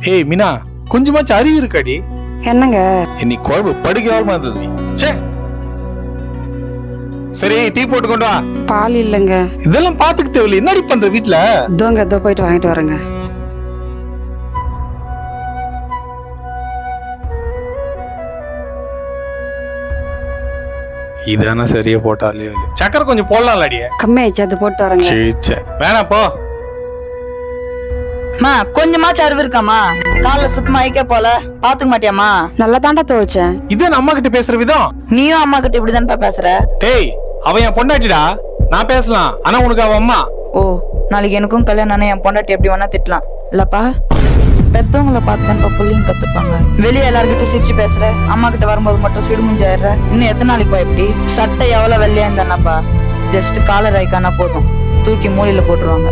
ஏய் மீனா, கொஞ்சமாச்சும் அறிவு இருக்காடி? என்னங்க? இன்னைக்கு குழம்பு படுக்கையாவமா இருந்தது. ச்சே. சரி, டீ போட்டு கொண்டு வா. பால் இல்லங்க. இதெல்லாம் பாத்துக்க தேவையில்லை. என்னடி பண்ற வீட்டுல? இதோ போயிட்டு வாங்கிட்டு வரேங்க. இதானா சரியா போட்டாலே சக்கரை கொஞ்சம் போடலாம்லடிய. கம்மியாயிடுச்சு, அது போட்டு வரேங்க. வேணாம் போ. மா கொஞ்சமாச்சும் அறிவு இருக்காமா? காலைல சுத்தமா ஐக்க போல பாத்துக்க மாட்டியாமா? நல்லா தாண்டா துவைச்சேன். இது அம்மா கிட்ட பேசுற விதம். நீயும் அம்மா கிட்ட இப்படிதான்ப்பா பேசுற. டேய், அவ என் பொண்டாட்டிடா. நான் பேசலாம், ஆனா உனக்கு அவ அம்மா. ஓ, நாளைக்கு எனக்கும் கல்யாணம் என் பொண்டாட்டி எப்படி வேணா திட்டலாம் இல்லப்பா? பெத்தவங்களை பார்த்துதான்ப்பா புள்ளையும் கத்துப்பாங்க. வெளியே எல்லார்கிட்டும் சிரிச்சு பேசுற, அம்மா கிட்ட வரும்போது மட்டும் சிடுமுஞ்சாயிடுற. இன்னும் எத்தனை நாளைக்குப்பா இப்படி? சட்டை எவ்வளவு வெள்ளையா இருந்தானாப்பா, ஜஸ்ட் காலர் ஆயிக்கானா போதும், தூக்கி மூலையில போட்டுருவாங்க.